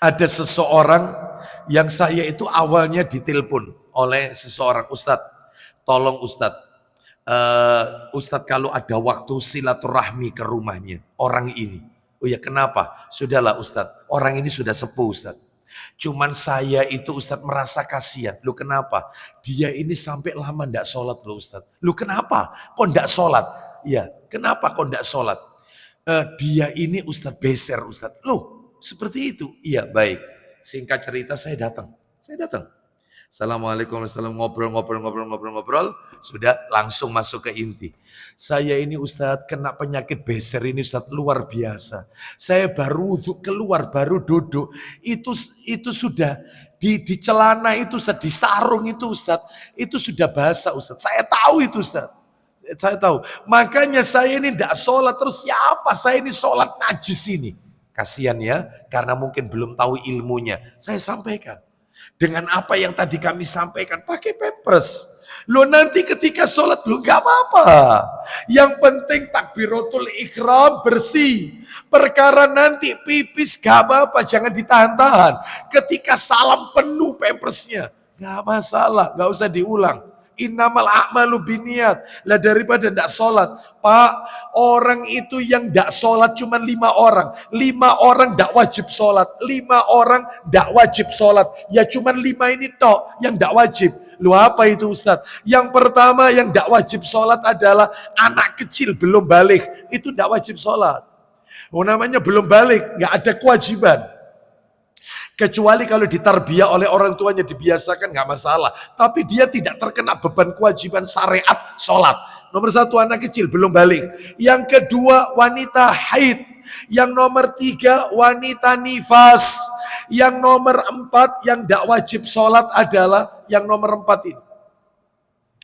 Ada seseorang yang saya itu awalnya ditelepon oleh seseorang, Ustadz, tolong Ustadz, Ustadz kalau ada waktu silaturahmi ke rumahnya orang ini. Oh ya, kenapa? Sudahlah Ustadz, orang ini sudah sepuh Ustadz. Cuman saya itu Ustadz merasa kasihan. Lu kenapa? Dia ini sampai lama ndak sholat loh Ustadz. Lu kenapa? Kok ndak sholat? Ya, kenapa kok ndak sholat? Dia ini Ustadz beser Ustadz. Loh, seperti itu? Iya, baik. Singkat cerita saya datang. Assalamualaikum warahmatullahi wabarakatuh. Ngobrol. Sudah langsung masuk ke inti. Saya ini Ustadz kena penyakit beser ini Ustadz luar biasa. Saya baru wudhu keluar, baru duduk. Itu sudah di celana itu Ustadz, di sarung itu Ustadz. Itu sudah basah Ustadz. Saya tahu itu Ustadz. Saya tahu. Makanya saya ini tidak sholat. Terus siapa? Saya ini sholat najis ini. Kasihan ya. Karena mungkin belum tahu ilmunya. Saya sampaikan. Dengan apa yang tadi kami sampaikan. Pakai pampers. Lo nanti ketika sholat lo gak apa-apa. Yang penting takbiratul ikram bersih. Perkara nanti pipis gak apa-apa. Jangan ditahan-tahan. Ketika salam penuh pampersnya. Gak masalah. Gak usah diulang. Innamal a'malu binniat. Lah daripada ndak sholat. Pak, orang itu yang ndak sholat cuma 5 orang. 5 orang ndak wajib sholat. 5 orang ndak wajib sholat. Ya cuma 5 ini tok yang ndak wajib. Lu apa itu Ustaz? Yang pertama yang ndak wajib sholat adalah anak kecil belum balik. Itu ndak wajib sholat. Namanya belum balik, nggak ada kewajiban. Kecuali kalau ditarbiyah oleh orang tuanya dibiasakan nggak masalah. Tapi dia tidak terkena beban kewajiban syariat sholat. Nomor 1 anak kecil belum balik. Yang kedua wanita haid. Yang nomor 3 wanita nifas. Yang nomor 4 yang tidak wajib sholat adalah yang nomor 4 ini.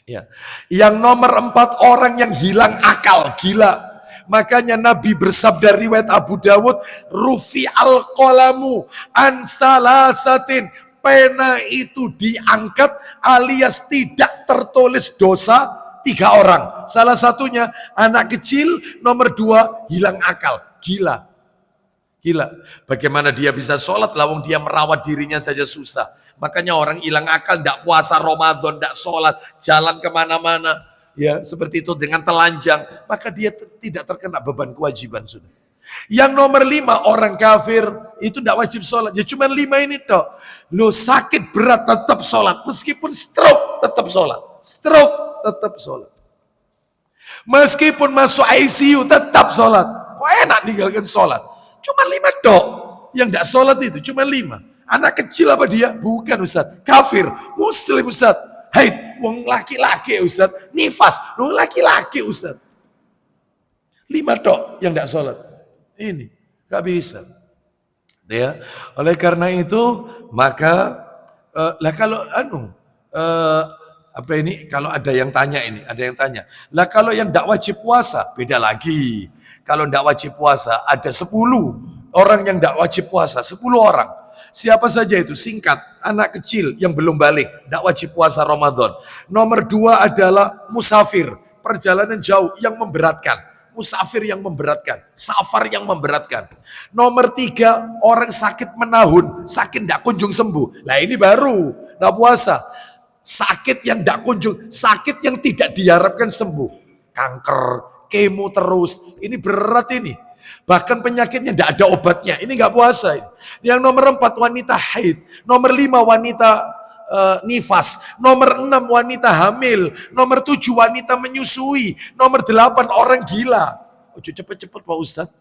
Ya. Yang nomor 4 orang yang hilang akal, gila. Makanya Nabi bersabda riwayat Abu Dawud, rufi al-qalamu an salasatin. Pena itu diangkat alias tidak tertulis dosa 3 orang. Salah satunya anak kecil, nomor 2 hilang akal, gila. Bagaimana dia bisa sholat lawang dia merawat dirinya saja susah. Makanya orang hilang akal, tidak puasa Ramadan, tidak sholat, jalan kemana-mana. Ya, seperti itu dengan telanjang, maka dia tidak terkena beban kewajiban sudah. Yang nomor 5 orang kafir itu tidak wajib sholat. Ya cuma 5 ini toh. Lo sakit berat tetap sholat, meskipun stroke tetap sholat. Meskipun masuk ICU tetap sholat. Kok enak ninggalkan sholat? Cuma 5 toh. Yang tidak sholat itu cuma 5. Anak kecil apa dia? Bukan Ustaz. Kafir, muslim Ustaz. Haid, wong laki-laki Ustaz. Nifas, wong laki-laki Ustaz. 5 tok yang tidak sholat. Ini gak bisa. Ya, oleh karena itu maka kalau kalau ada yang tanya lah kalau yang tidak wajib puasa beda lagi. Kalau tidak wajib puasa ada 10 orang yang tidak wajib puasa, 10 orang. Siapa saja itu? Singkat, anak kecil yang belum balik, tidak wajib puasa Ramadan. Nomor 2 adalah musafir, perjalanan jauh yang memberatkan. Musafir yang memberatkan, safar yang memberatkan. Nomor 3, orang sakit menahun, sakit tidak kunjung sembuh. Nah ini baru, tidak puasa. Sakit yang tidak kunjung, sakit yang tidak diharapkan sembuh. Kanker, kemo terus, ini berat ini. Bahkan penyakitnya tidak ada obatnya, ini nggak puasa. Yang nomor 4 wanita haid, nomor 5 wanita nifas, nomor 6 wanita hamil, nomor 7 wanita menyusui, nomor 8 orang gila. Ojo cepet-cepet Pak Ustaz.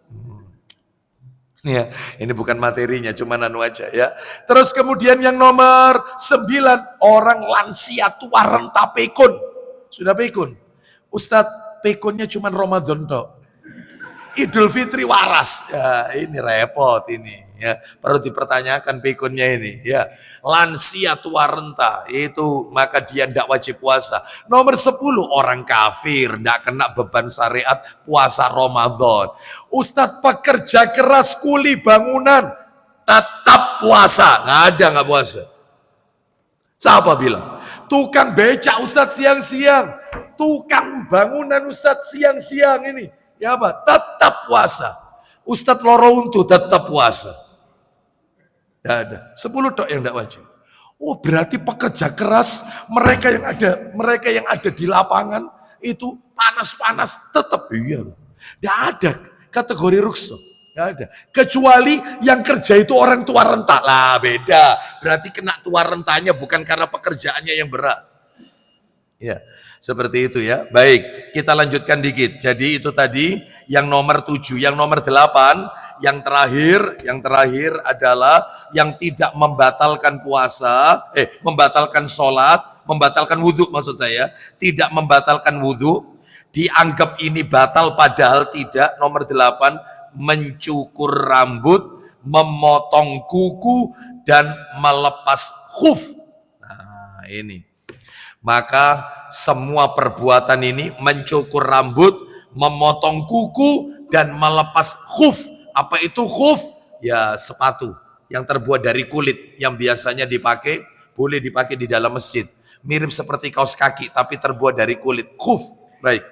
Ya, ini bukan materinya, cuma anu aja ya. Terus kemudian yang nomor 9 orang lansia tua renta pekun. Sudah pekun. Ustaz, pekunnya cuma Ramadan toh. Idul Fitri waras. Ya, ini repot ini. Ya, perlu dipertanyakan pekunnya ini. Ya, lansia tua renta itu maka dia tidak wajib puasa. Nomor 10 orang kafir tidak kena beban syariat puasa Ramadan. Ustadz pekerja keras kuli bangunan tetap puasa. Nggak puasa. Siapa bilang? Tukang becak Ustadz siang-siang, tukang bangunan Ustadz siang-siang ini. Ya apa? Tetap puasa. Ustadz loro untu tetap puasa. Tidak ada. 10 tok yang tidak wajib. Oh berarti pekerja keras mereka yang ada di lapangan itu panas-panas tetap iya. Tidak ada kategori rukso. Nggak ada. Kecuali yang kerja itu orang tua renta. Lah beda. Berarti kena tua rentanya bukan karena pekerjaannya yang berat. Ya, seperti itu ya. Baik, kita lanjutkan dikit. Jadi itu tadi yang nomor 7. Yang nomor 8, yang terakhir adalah yang tidak membatalkan puasa, membatalkan sholat, membatalkan wudhu maksud saya. Tidak membatalkan wudhu, dianggap ini batal padahal tidak. Nomor 8, mencukur rambut, memotong kuku, dan melepas khuf. Nah ini. Maka semua perbuatan ini, mencukur rambut, memotong kuku, dan melepas khuf. Apa itu khuf? Ya sepatu yang terbuat dari kulit, yang biasanya dipakai, boleh dipakai di dalam masjid. Mirip seperti kaos kaki, tapi terbuat dari kulit. Khuf. Baik.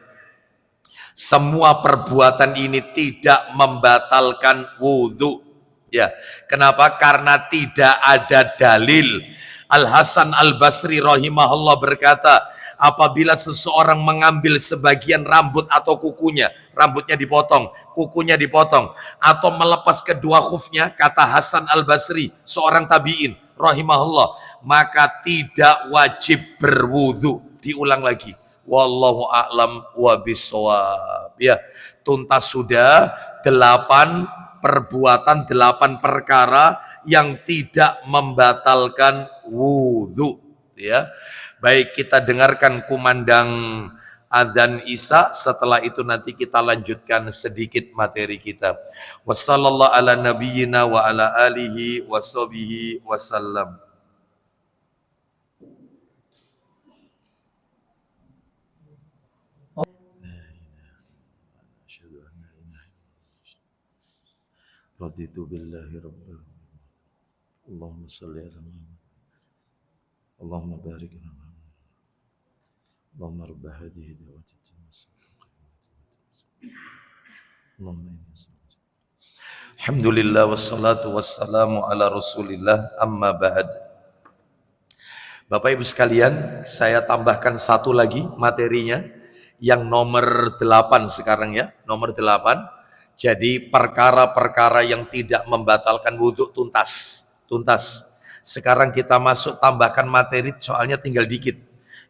Semua perbuatan ini tidak membatalkan wudhu. Ya, kenapa? Karena tidak ada dalil. Al-Hasan Al-Basri rahimahullah berkata, apabila seseorang mengambil sebagian rambut atau kukunya, rambutnya dipotong, kukunya dipotong, atau melepas kedua khufnya, kata Hasan Al-Basri, seorang tabi'in rahimahullah, maka tidak wajib berwudhu. Diulang lagi. Wallahu a'lam wa bissawab. Ya, tuntas sudah 8 perbuatan, 8 perkara yang tidak membatalkan wudhu. Ya, baik, kita dengarkan kumandang adzan Isya. Setelah itu nanti kita lanjutkan sedikit materi kita. Wassallallahu ala nabiyyina wa ala alihi washabihi wasallam. Raditu billahi rabbah. Allahumma salli ala Muhammad. Allahumma barik ala Muhammad. Allahumma rabb hadhihi da'wati Allahumma inni as'aluka. Alhamdulillah wassalatu wassalamu ala Rasulillah, amma ba'd. Bapak Ibu sekalian, saya tambahkan satu lagi materinya yang nomor 8 sekarang ya, nomor 8. Jadi perkara-perkara yang tidak membatalkan wudhu tuntas. Sekarang kita masuk tambahkan materi, soalnya tinggal dikit.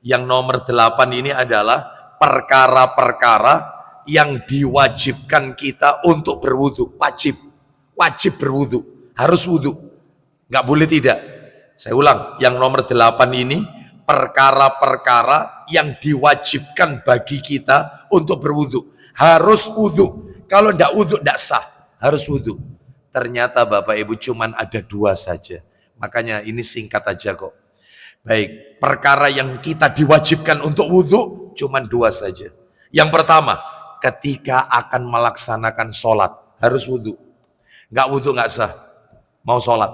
Yang nomor 8 ini adalah perkara-perkara yang diwajibkan kita untuk berwudhu. Wajib berwudhu, harus wudhu, nggak boleh tidak. Saya ulang, yang nomor 8 ini perkara-perkara yang diwajibkan bagi kita untuk berwudhu. Harus wudhu. Kalau tidak wudhu, tidak sah. Harus wudhu. Ternyata Bapak Ibu cuman ada 2 saja. Makanya ini singkat aja kok. Baik, perkara yang kita diwajibkan untuk wudhu cuman 2 saja. Yang pertama, ketika akan melaksanakan sholat, harus wudhu. Nggak wudhu nggak sah. Mau sholat.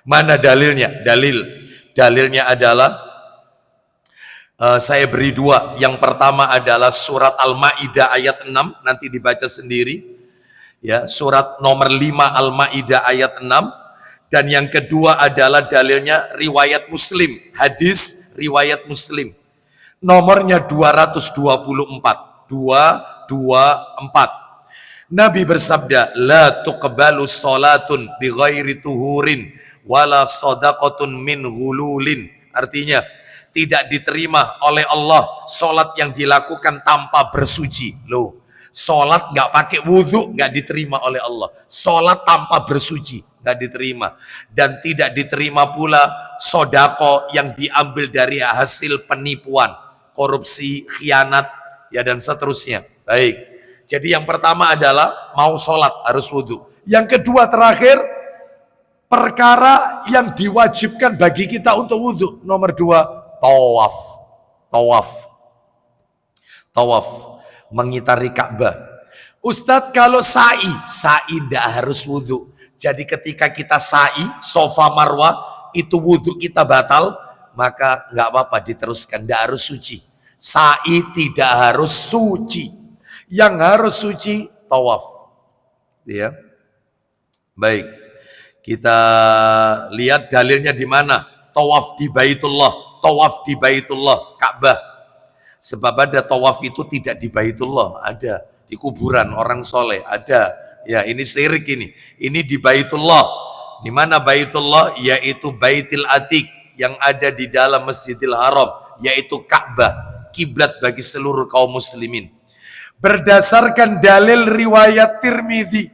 Mana dalilnya? Dalilnya adalah saya beri 2. Yang pertama adalah surat Al-Maidah ayat 6, nanti dibaca sendiri. Ya, surat nomor 5 Al-Maidah ayat 6. Dan yang kedua adalah dalilnya riwayat Muslim, hadis riwayat Muslim. Nomornya 224. 224. Nabi bersabda, la tuqbalu salatun bi ghairi tuhurin wala sadaqatun min ghululin. Artinya, tidak diterima oleh Allah sholat yang dilakukan tanpa bersuci. Loh, sholat nggak pakai wudhu nggak diterima oleh Allah. Sholat tanpa bersuci nggak diterima. Dan tidak diterima pula sodako yang diambil dari hasil penipuan, korupsi, khianat, ya dan seterusnya. Baik, jadi yang pertama adalah mau sholat harus wudhu. Yang kedua terakhir, perkara yang diwajibkan bagi kita untuk wudhu. Nomor 2, Tawaf, mengitari Ka'bah. Ustadz, kalau sa'i tidak harus wudhu. Jadi ketika kita sa'i, Safa Marwah, itu wudhu kita batal, maka nggak apa-apa diteruskan, tidak harus suci. Sa'i tidak harus suci. Yang harus suci, tawaf. Ya. Baik, kita lihat dalilnya di mana. Tawaf di Baitullah. Tawaf di Baitullah, Ka'bah. Sebab ada tawaf itu tidak di Baitullah, ada di kuburan orang soleh, ada Ya, ini syirik ini. Ini di Baitullah. Di mana Baitullah? Yaitu Baitul Atiq yang ada di dalam Masjidil Haram, yaitu Ka'bah, kiblat bagi seluruh kaum muslimin. Berdasarkan dalil riwayat Tirmidzi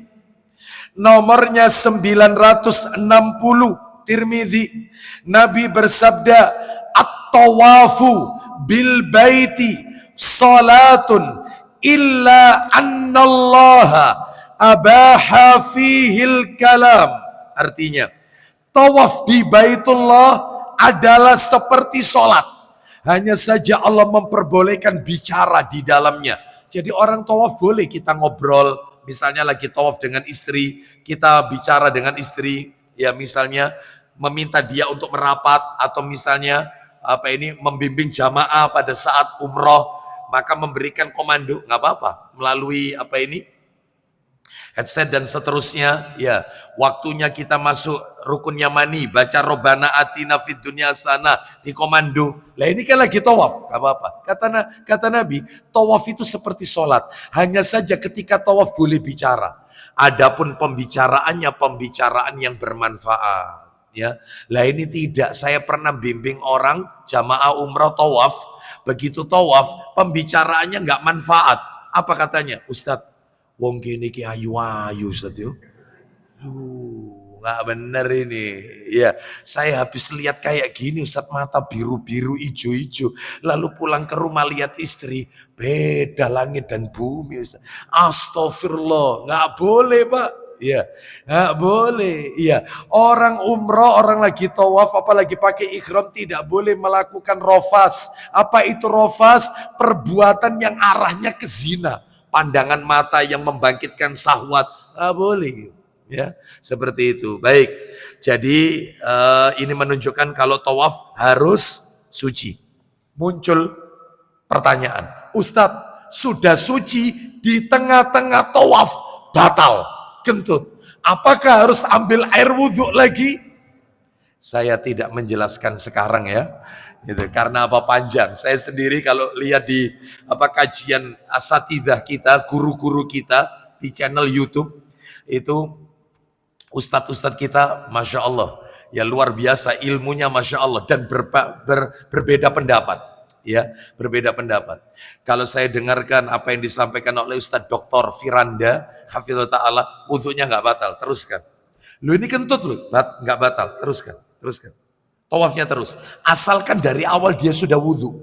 nomornya 960 Tirmidzi, Nabi bersabda, "At-tawafu bil baiti salatun illa annallaha abaha fihil kalam." Artinya, tawaf di Baitullah adalah seperti sholat. Hanya saja Allah memperbolehkan bicara di dalamnya. Jadi orang tawaf boleh kita ngobrol. Misalnya lagi tawaf dengan istri, kita bicara dengan istri. Ya misalnya meminta dia untuk merapat. Atau misalnya membimbing jamaah pada saat umroh. Maka memberikan komando, nggak apa-apa. Melalui headset dan seterusnya. Ya, waktunya kita masuk rukun yamani, baca Robbana atina fid dunya hasanah di komando. Lah ini kan lagi tawaf, gak apa-apa. Kata Nabi, tawaf itu seperti sholat. Hanya saja ketika tawaf boleh bicara. Adapun pembicaraannya pembicaraan yang bermanfaat. Ya, lah ini tidak. Saya pernah bimbing orang jamaah umrah tawaf. Begitu tawaf, pembicaraannya nggak manfaat. Apa katanya? Ustadz, wong gini ki ayu-ayu Ustaz yo. Nggak bener ini. Ya, saya habis lihat kayak gini Ustaz, mata biru-biru, ijo-ijo. Lalu pulang ke rumah lihat istri, beda langit dan bumi Ustaz. Astagfirullah, nggak boleh Pak. Ya, nggak boleh. Iya, orang umroh, orang lagi tawaf, apalagi pakai ihram tidak boleh melakukan rofas. Apa itu rofas? Perbuatan yang arahnya ke zina. Pandangan mata yang membangkitkan syahwat, boleh, ya seperti itu. Baik, jadi ini menunjukkan kalau tawaf harus suci. Muncul pertanyaan, Ustadz, sudah suci di tengah-tengah tawaf batal, kentut. Apakah harus ambil air wudhu lagi? Saya tidak menjelaskan sekarang ya. Gitu. Karena apa panjang. Saya sendiri kalau lihat di kajian asatidzah kita, guru-guru kita di channel YouTube itu ustadz-ustadz kita, masya Allah, ya luar biasa ilmunya, masya Allah, dan berbeda pendapat, ya berbeda pendapat. Kalau saya dengarkan apa yang disampaikan oleh Ustadz Dr. Firanda, hafizallahu taala, wudhunya nggak batal, teruskan. Lu ini kentut lu, nggak batal, teruskan. Tawafnya terus. Asalkan dari awal dia sudah wudhu.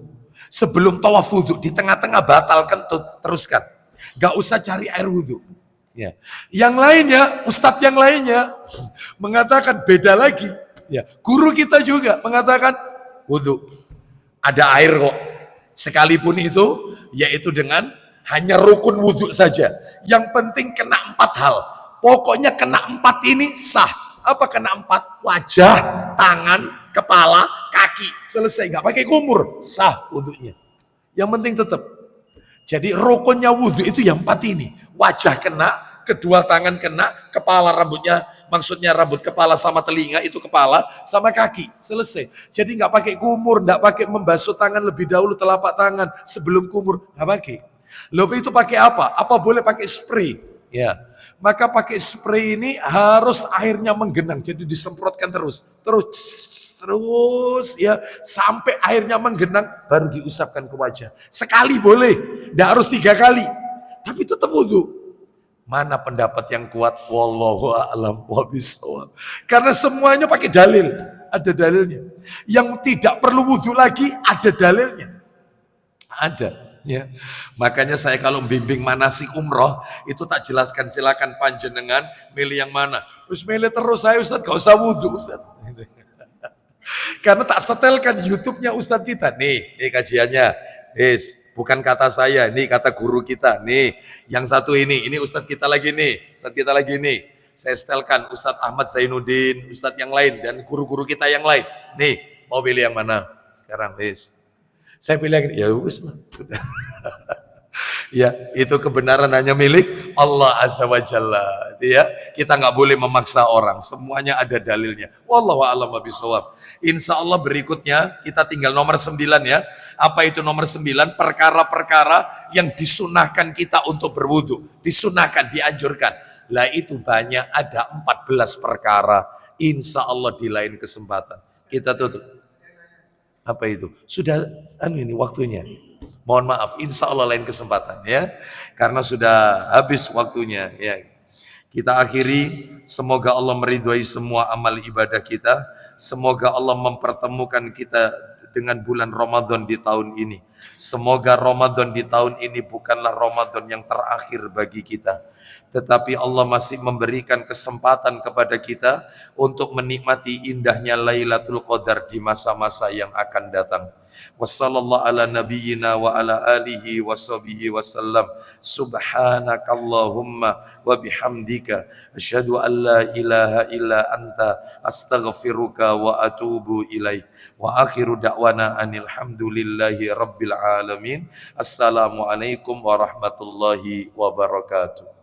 Sebelum tawaf wudhu, di tengah-tengah batal kentut, teruskan. Gak usah cari air wudhu. Ya. Yang lainnya, ustadz yang lainnya mengatakan beda lagi. Ya. Guru kita juga mengatakan wudhu. Ada air kok. Sekalipun itu, yaitu dengan hanya rukun wudhu saja. Yang penting kena 4 hal. Pokoknya kena 4 ini sah. Apa kena 4? Wajah, tangan, kepala, kaki, selesai, nggak pakai kumur, sah wudhunya. Yang penting tetap. Jadi rukunnya wudhu itu yang 4 ini. Wajah kena, kedua tangan kena, kepala rambutnya, maksudnya rambut kepala sama telinga itu kepala sama kaki, selesai. Jadi nggak pakai kumur, nggak pakai membasuh tangan lebih dahulu telapak tangan sebelum kumur, nggak pakai. Lalu itu pakai apa? Apa boleh pakai spray? Ya. Maka pakai spray ini harus airnya menggenang, jadi disemprotkan terus ya sampai airnya menggenang baru diusapkan ke wajah. Sekali boleh, tidak harus 3 kali, tapi tetap wudhu. Mana pendapat yang kuat? Wallahu a'lam bishawab. Karena semuanya pakai dalil, ada dalilnya. Yang tidak perlu wudhu lagi ada dalilnya, ada. Ya, makanya saya kalau bimbing manasik umroh itu tak jelaskan, silakan panjenengan milih yang mana. Terus milih terus saya Ustaz, gak usah wudhu Ustaz. Karena tak setelkan YouTube-nya Ustaz kita. Nih kajiannya. Bukan kata saya, ini kata guru kita. Nih, yang satu ini Ustaz kita lagi nih. Saya setelkan Ustaz Ahmad Zainuddin, Ustaz yang lain dan guru-guru kita yang lain. Nih, mau pilih yang mana? Sekarang, saya pilih yang ini. Ya wis lah, sudah. Ya, itu kebenaran hanya milik Allah Azza wa Jalla. Ya, kita nggak boleh memaksa orang. Semuanya ada dalilnya. Wallahu a'lam bishawab. Insya Allah berikutnya kita tinggal nomor 9 ya. Apa itu nomor 9? Perkara-perkara yang disunahkan kita untuk berwudu. Disunahkan, dianjurkan. Lah itu banyak, ada 14 perkara. Insya Allah di lain kesempatan. Kita tutup. Apa itu? Sudah ini waktunya. Mohon maaf, insya Allah lain kesempatan ya. Karena sudah habis waktunya ya. Kita akhiri, semoga Allah meridhai semua amal ibadah kita. Semoga Allah mempertemukan kita dengan bulan Ramadan di tahun ini. Semoga Ramadan di tahun ini bukanlah Ramadan yang terakhir bagi kita, tetapi Allah masih memberikan kesempatan kepada kita untuk menikmati indahnya Lailatul Qadar di masa-masa yang akan datang. Wassallallahu ala nabiyyina wa ala alihi wa sahbihi wasallam. Subhanakallahumma wa bihamdika asyhadu an la ilaha illa anta astaghfiruka wa atubu ilaik. Wa akhiru da'wana anil hamdulillahi rabbil alamin. Assalamualaikum warahmatullahi wabarakatuh.